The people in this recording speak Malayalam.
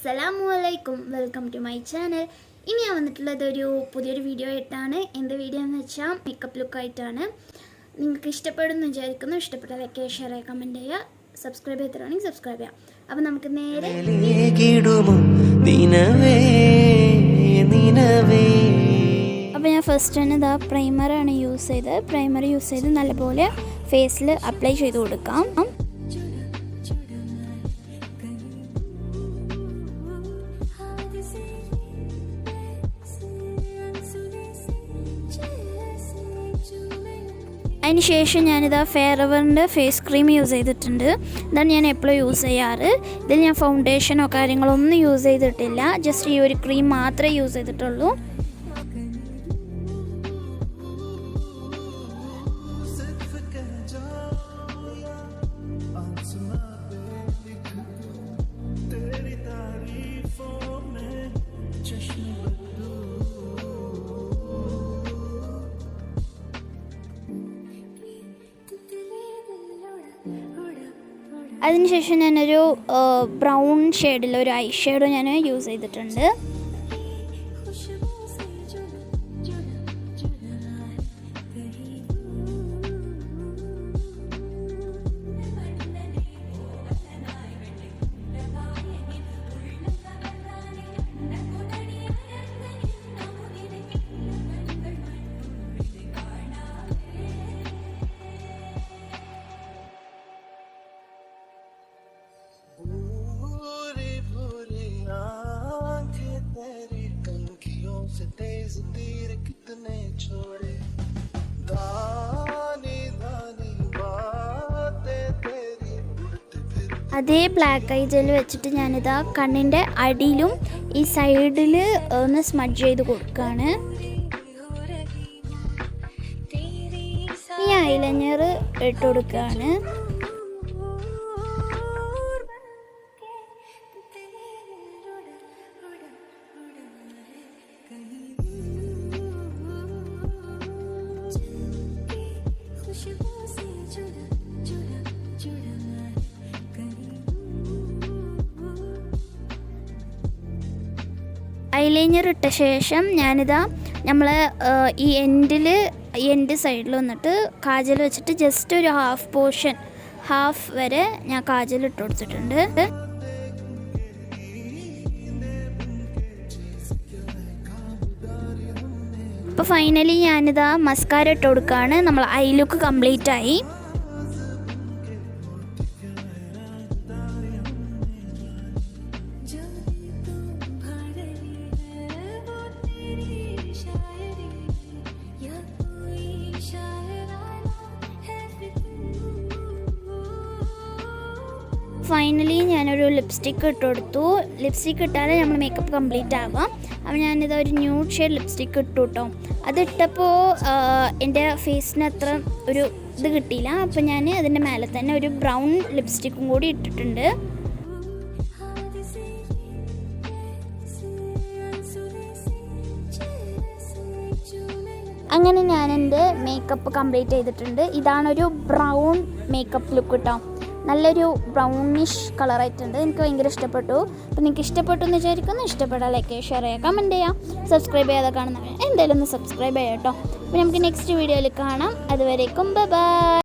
അസ്സലാമുഅലൈക്കും, വെൽക്കം ടു മൈ ചാനൽ. ഇനി ഞാൻ വന്നിട്ടുള്ളത് പുതിയൊരു വീഡിയോ ആയിട്ടാണ്. എന്ത് വീഡിയോ എന്ന് വെച്ചാൽ മേക്കപ്പ് ലുക്കായിട്ടാണ്. നിങ്ങൾക്ക് ഇഷ്ടപ്പെടുമെന്ന് വിചാരിക്കുന്നു. ഇഷ്ടപ്പെട്ട ലൈക്ക് ചെയ്യുക, ഷെയർ ചെയ്യുക, കമൻറ്റ് ചെയ്യുക, സബ്സ്ക്രൈബ് ചെയ്തിട്ടുണ്ടെങ്കിൽ സബ്സ്ക്രൈബ് ചെയ്യാം. അപ്പോൾ നമുക്ക് നേരെ അപ്പോൾ ഞാൻ ഫസ്റ്റ് തന്നെ ഇതാ പ്രൈമറാണ് യൂസ് ചെയ്തത്. പ്രൈമർ യൂസ് ചെയ്ത് നല്ലപോലെ ഫേസിൽ അപ്ലൈ ചെയ്ത് കൊടുക്കാം. അതിനുശേഷം ഞാനിതാ ഫെയറവറിൻ്റെ ഫേസ് ക്രീം യൂസ് ചെയ്തിട്ടുണ്ട്. ഇതാണ് ഞാൻ എപ്പോഴും യൂസ് ചെയ്യാറ്. ഇതിൽ ഞാൻ ഫൗണ്ടേഷനോ കാര്യങ്ങളോ ഒന്നും യൂസ് ചെയ്തിട്ടില്ല. ജസ്റ്റ് ഈ ഒരു ക്രീം മാത്രമേ യൂസ് ചെയ്തിട്ടുള്ളൂ. അതിനുശേഷം ഞാനൊരു ബ്രൗൺ ഷെയ്ഡിൽ ഒരു ഐ ഷെയ്ഡോ ഞാൻ യൂസ് ചെയ്തിട്ടുണ്ട്. അതേ ബ്ലാക്ക് ഐ ജെൽ വെച്ചിട്ട് ഞാനിതാ കണ്ണിൻ്റെ അടിയിലും ഈ സൈഡിൽ ഒന്ന് സ്മഡ്ജ് ചെയ്ത് കൊടുക്കുകയാണ്. ഈ ഐലൈനർ ഇട്ട് കൊടുക്കുകയാണ്. ഐലൈനർ ഇട്ട ശേഷം ഞാനിതാ നമ്മൾ ഈ എൻഡ് സൈഡിൽ വന്നിട്ട് കാജൽ വെച്ചിട്ട് ജസ്റ്റ് ഒരു ഹാഫ് വരെ ഞാൻ കാജൽ ഇട്ട് കൊടുത്തിട്ടുണ്ട്. അപ്പോൾ ഫൈനലി ഞാനിതാ മസ്കാര ഇട്ട് കൊടുക്കുകയാണ്. നമ്മൾ ഐ ലുക്ക് കംപ്ലീറ്റ് ആയി. ഫൈനലി ഞാനൊരു ലിപ്സ്റ്റിക്ക് ഇട്ട് കൊടുത്തു. ലിപ്സ്റ്റിക്ക് ഇട്ടാലേ നമ്മൾ മേക്കപ്പ് കംപ്ലീറ്റ് ആവാം. അപ്പോൾ ഞാനിത് ഒരു ന്യൂഡ് ഷെയ്ഡ് ലിപ്സ്റ്റിക്ക് ഇട്ടു കേട്ടോ. അതിട്ടപ്പോൾ എൻ്റെ ഫേസിന് അത്ര ഒരു ഇത് കിട്ടിയില്ല. അപ്പോൾ ഞാൻ അതിൻ്റെ മേലെ തന്നെ ഒരു ബ്രൗൺ ലിപ്സ്റ്റിക്കും കൂടി ഇട്ടിട്ടുണ്ട്. അങ്ങനെ ഞാൻ എൻ്റെ മേക്കപ്പ് കംപ്ലീറ്റ് ചെയ്തിട്ടുണ്ട്. ഇതാണൊരു ബ്രൗൺ മേക്കപ്പ് ലുക്ക് കേട്ടോ. നല്ലൊരു ബ്രൗണിഷ് കളറായിട്ടുണ്ട്. എനിക്ക് ഭയങ്കര ഇഷ്ടപ്പെട്ടു. അപ്പോൾ നിങ്ങൾക്ക് ഇഷ്ടപ്പെട്ടു എന്ന് വിചാരിക്കുന്നു. ഇഷ്ടപ്പെട്ടാൽ ലൈക്ക് ചെയ്യുക, ഷെയർ ചെയ്യുക, കമൻറ്റ് ചെയ്യുക. സബ്സ്ക്രൈബ് ചെയ്യാതെ കാണുന്നവർ എന്തായാലും ഒന്ന് സബ്സ്ക്രൈബ് ചെയ്യാം കേട്ടോ. അപ്പോൾ നമുക്ക് നെക്സ്റ്റ് വീഡിയോയിൽ കാണാം. അതുവരേക്കും ബൈ.